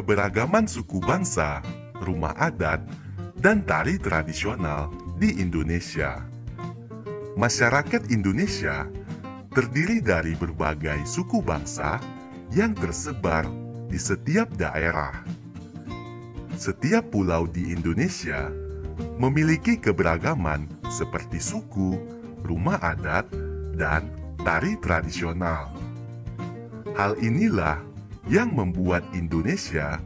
keberagaman suku bangsa, rumah adat, dan tari tradisional di Indonesia. Masyarakat Indonesia terdiri dari berbagai suku bangsa yang tersebar di setiap daerah. Setiap pulau di Indonesia memiliki keberagaman seperti suku, rumah adat, dan tari tradisional. Hal inilah yang membuat Indonesia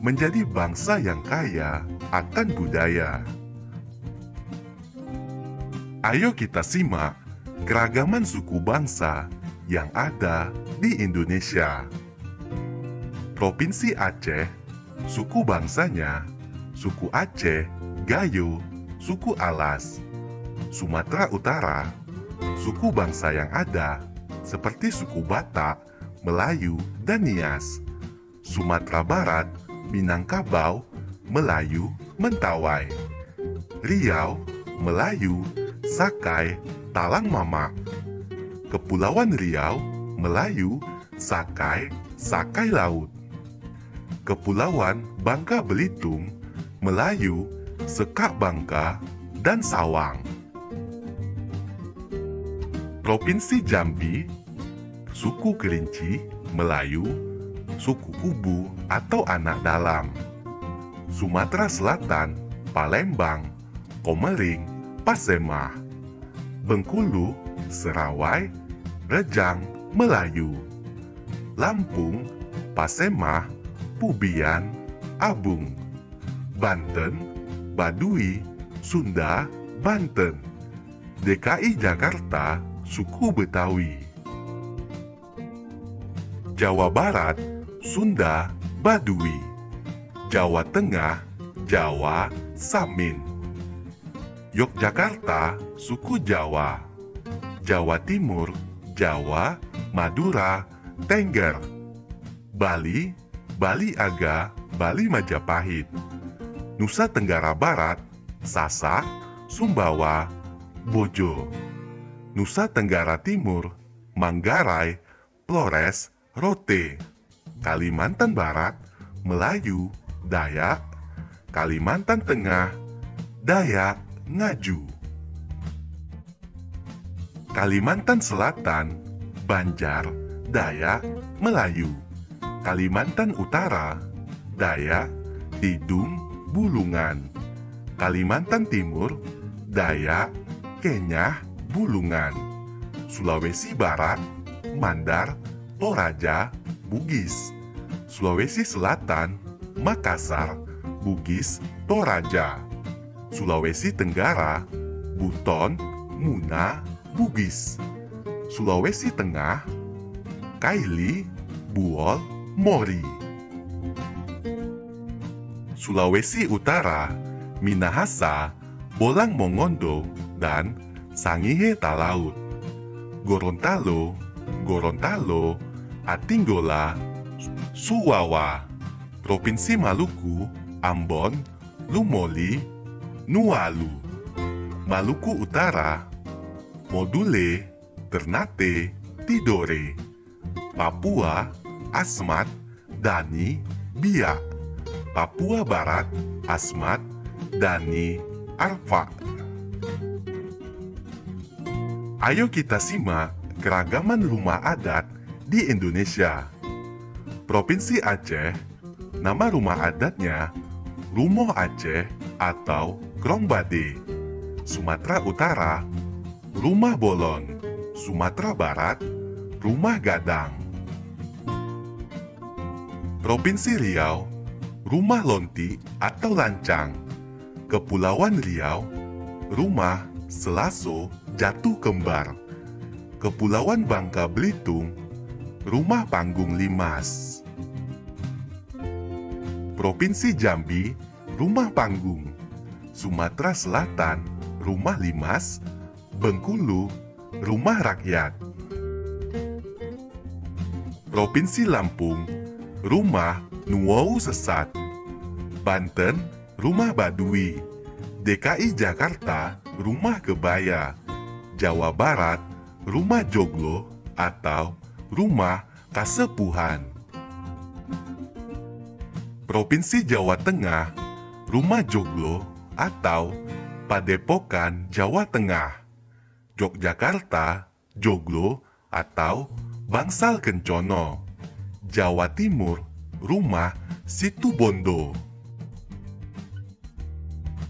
menjadi bangsa yang kaya akan budaya. Ayo kita simak keragaman suku bangsa yang ada di Indonesia. Provinsi Aceh, suku bangsanya suku Aceh, Gayo, suku Alas. Sumatera Utara, suku bangsa yang ada seperti suku Batak, Melayu, dan Nias. Sumatera Barat, Minangkabau, Melayu, Mentawai. Riau, Melayu, Sakai, Talang Mamak. Kepulauan Riau, Melayu, Sakai, Sakai Laut. Kepulauan Bangka Belitung, Melayu, Sekak Bangka, dan Sawang. Provinsi Jambi, suku Kerinci, Melayu, suku Kubu atau anak dalam. Sumatera Selatan, Palembang, Komering, Pasemah. Bengkulu, Serawai, Rejang, Melayu. Lampung, Pasemah, Pubian, Abung. Banten, Baduy, Sunda, Banten. DKI Jakarta, suku Betawi. Jawa Barat, Sunda, Baduy. Jawa Tengah, Jawa, Samin. Yogyakarta, suku Jawa. Jawa Timur, Jawa, Madura, Tengger. Bali, Bali Aga, Bali Majapahit. Nusa Tenggara Barat, Sasak, Sumbawa, Bojo. Nusa Tenggara Timur, Manggarai, Flores, Rote. Kalimantan Barat, Melayu, Dayak. Kalimantan Tengah, Dayak, Ngaju. Kalimantan Selatan, Banjar, Dayak, Melayu. Kalimantan Utara, Dayak, Tidung, Bulungan. Kalimantan Timur, Dayak, Kenyah, Bulungan. Sulawesi Barat, Mandar, Toraja, Bugis. Sulawesi Selatan, Makassar, Bugis, Toraja. Sulawesi Tenggara, Buton, Muna, Bugis. Sulawesi Tengah, Kaili, Buol, Mori. Sulawesi Utara, Minahasa, Bolang Mongondo, dan Sangihe Talaut. Gorontalo, Gorontalo, Atinggola, Suwawa. Provinsi Maluku, Ambon, Lumoli, Nualu. Maluku Utara, Module, Ternate, Tidore. Papua, Asmat, Dani, Biak. Papua Barat, Asmat, Dani, Arfak. Ayo kita simak keragaman rumah adat di Indonesia. Provinsi Aceh, nama rumah adatnya Rumoh Aceh atau Krongbade. Sumatera Utara, Rumah Bolon. Sumatera Barat, Rumah Gadang. Provinsi Riau, Rumah Lonti atau Lancang. Kepulauan Riau, Rumah Selaso Jatuh Kembar. Kepulauan Bangka Belitung, Rumah Panggung Limas. Provinsi Jambi, Rumah Panggung. Sumatera Selatan, Rumah Limas. Bengkulu, Rumah Rakyat. Provinsi Lampung, Rumah Nuwou Sesat. Banten, Rumah Baduy. DKI Jakarta, Rumah Kebaya. Jawa Barat, Rumah Joglo atau Rumah Kasepuhan. Provinsi Jawa Tengah, Rumah Joglo atau Padepokan Jawa Tengah. Yogyakarta, Joglo atau Bangsal Kencono. Jawa Timur, Rumah Situbondo.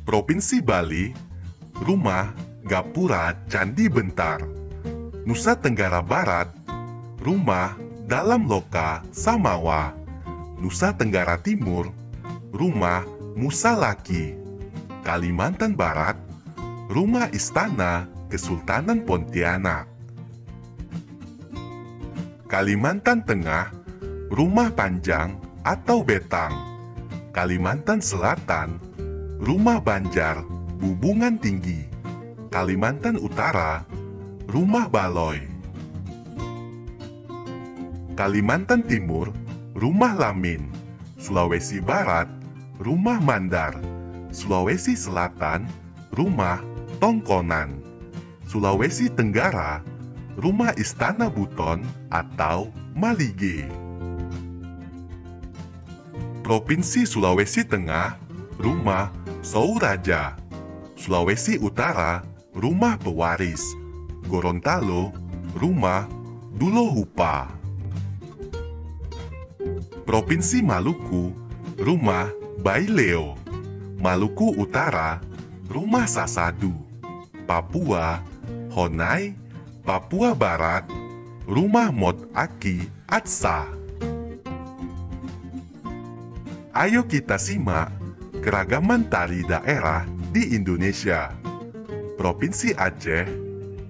Provinsi Bali, Rumah Gapura Candi Bentar. Nusa Tenggara Barat, Rumah Dalam Loka Samawa. Nusa Tenggara Timur, Rumah Musa Laki. Kalimantan Barat, Rumah Istana Kesultanan Pontianak. Kalimantan Tengah, Rumah Panjang atau Betang. Kalimantan Selatan, Rumah Banjar Bubungan Tinggi. Kalimantan Utara, Rumah Baloi. Kalimantan Timur, Rumah Lamin. Sulawesi Barat, Rumah Mandar. Sulawesi Selatan, Rumah Tongkonan. Sulawesi Tenggara, Rumah Istana Buton atau Malige. Provinsi Sulawesi Tengah, Rumah Souraja. Sulawesi Utara, Rumah Pewaris. Gorontalo, Rumah Dulohupa. Provinsi Maluku, Rumah Baileo. Maluku Utara, Rumah Sasadu. Papua, Honai. Papua Barat, Rumah Mot Aki Atsa. Ayo kita simak keragaman tari daerah di Indonesia. Provinsi Aceh,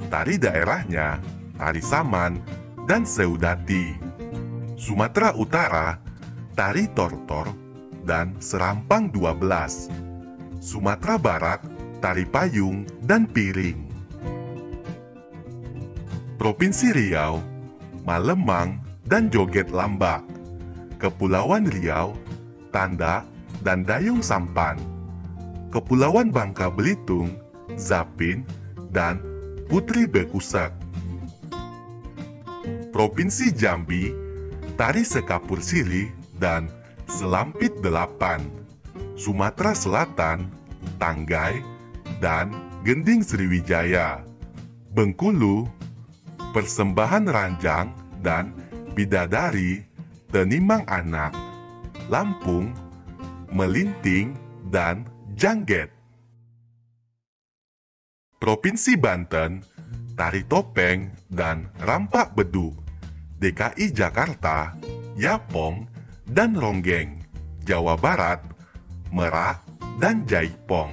tari daerahnya Tari Saman dan Seudati. Sumatera Utara, Tari Tortor dan Serampang 12. Sumatera Barat, Tari Payung dan Piring. Provinsi Riau, Malemang dan Joget Lambak. Kepulauan Riau, Tanda dan Dayung Sampan. Kepulauan Bangka Belitung, Zapin dan Putri Bekusak. Provinsi Jambi, Tari Sekapur Sirih dan Selampit 8. Sumatera Selatan, Tanggai dan Gending Sriwijaya. Bengkulu, Persembahan Ranjang dan Bidadari Tenimang Anak. Lampung, Melinting dan Jangget. Provinsi Banten, Tari Topeng dan Rampak Beduk. DKI Jakarta, Yapong dan Ronggeng. Jawa Barat, Merak dan Jaipong.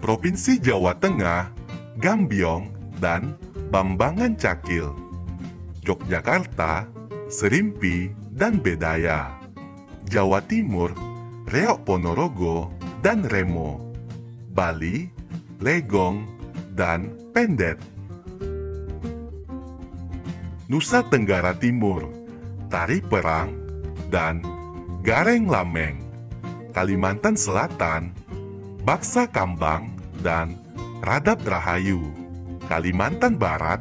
Provinsi Jawa Tengah, Gambyong dan Bambangan Cakil. Yogyakarta, Serimpi dan Bedaya. Jawa Timur, Reok Ponorogo dan Remo. Bali, Legong dan Pendet. Nusa Tenggara Timur, Tari Perang dan Gareng Lameng. Kalimantan Selatan, Baksa Kambang dan Radap Rahayu. Kalimantan Barat,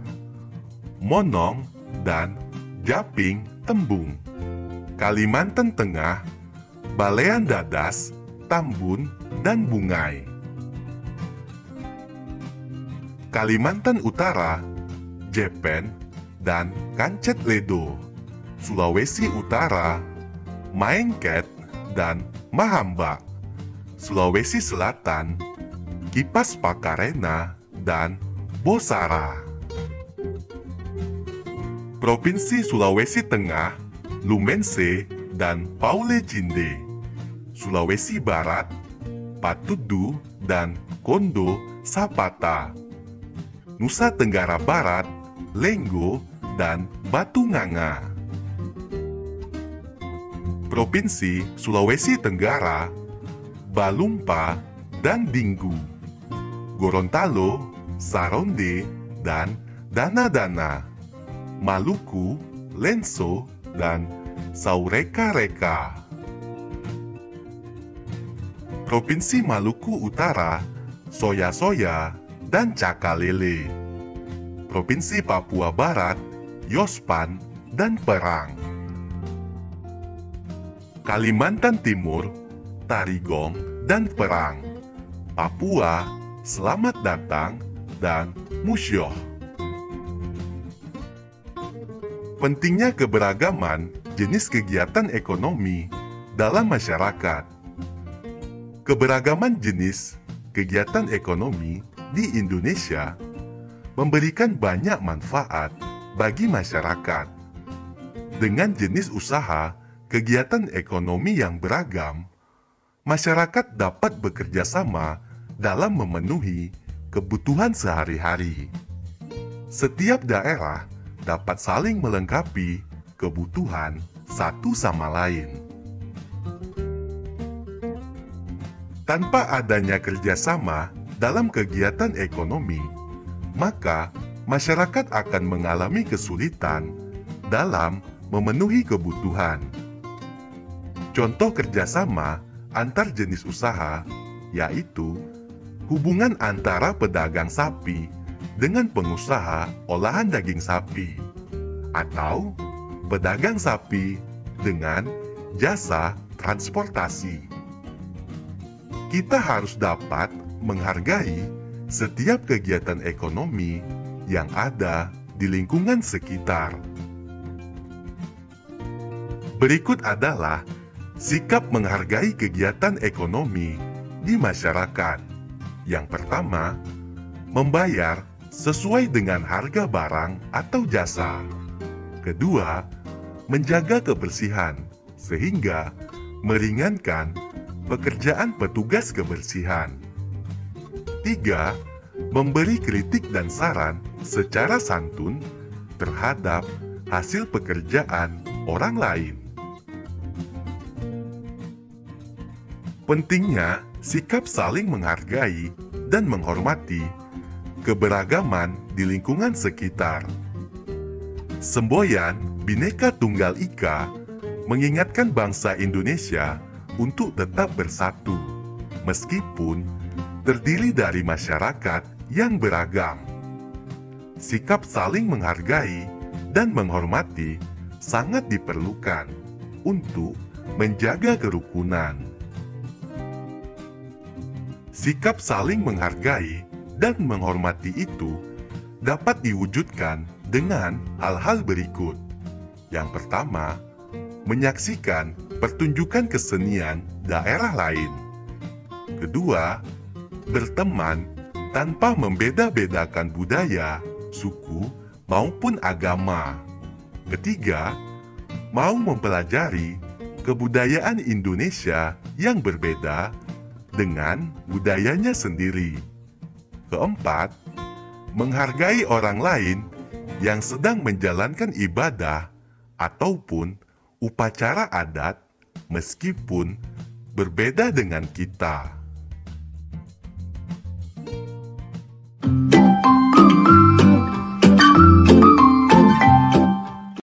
Monong dan Japing Tembung. Kalimantan Tengah, Balean Dadas, Tambun dan Bungai. Kalimantan Utara, Jepen dan Kancet Ledo. Sulawesi Utara, Maengket dan Mahambak. Sulawesi Selatan, Kipas Pakarena dan Bosara. Provinsi Sulawesi Tengah, Lumense dan Paule Cinde. Sulawesi Barat, Patudu dan Kondo Sapata. Nusa Tenggara Barat, Lenggo dan Batunganga. Provinsi Sulawesi Tenggara, Balumpa dan Dinggu. Gorontalo, Saronde dan Dana-Dana. Maluku, Lenso dan Saureka-reka. Provinsi Maluku Utara, Soya-soya dan Cakalele. Provinsi Papua Barat, Yospan dan Perang. Kalimantan Timur, tari gong dan perang. Papua, selamat datang, dan musyoh. Pentingnya keberagaman jenis kegiatan ekonomi dalam masyarakat. Keberagaman jenis kegiatan ekonomi di Indonesia memberikan banyak manfaat bagi masyarakat. Dengan jenis usaha kegiatan ekonomi yang beragam, masyarakat dapat bekerja sama dalam memenuhi kebutuhan sehari-hari. Setiap daerah dapat saling melengkapi kebutuhan satu sama lain. Tanpa adanya kerjasama dalam kegiatan ekonomi, maka masyarakat akan mengalami kesulitan dalam memenuhi kebutuhan. Contoh kerjasama antar jenis usaha yaitu hubungan antara pedagang sapi dengan pengusaha olahan daging sapi, atau pedagang sapi dengan jasa transportasi. Kita harus dapat menghargai setiap kegiatan ekonomi yang ada di lingkungan sekitar. Berikut adalah sikap menghargai kegiatan ekonomi di masyarakat. Yang pertama, membayar sesuai dengan harga barang atau jasa. Kedua, menjaga kebersihan sehingga meringankan pekerjaan petugas kebersihan. Tiga, memberi kritik dan saran secara santun terhadap hasil pekerjaan orang lain. Pentingnya sikap saling menghargai dan menghormati keberagaman di lingkungan sekitar. Semboyan Bhinneka Tunggal Ika mengingatkan bangsa Indonesia untuk tetap bersatu, meskipun terdiri dari masyarakat yang beragam. Sikap saling menghargai dan menghormati sangat diperlukan untuk menjaga kerukunan. Sikap saling menghargai dan menghormati itu dapat diwujudkan dengan hal-hal berikut. Yang pertama, menyaksikan pertunjukan kesenian daerah lain. Kedua, berteman tanpa membeda-bedakan budaya, suku, maupun agama. Ketiga, mau mempelajari kebudayaan Indonesia yang berbeda dengan budayanya sendiri. Keempat, menghargai orang lain yang sedang menjalankan ibadah ataupun upacara adat meskipun berbeda dengan kita.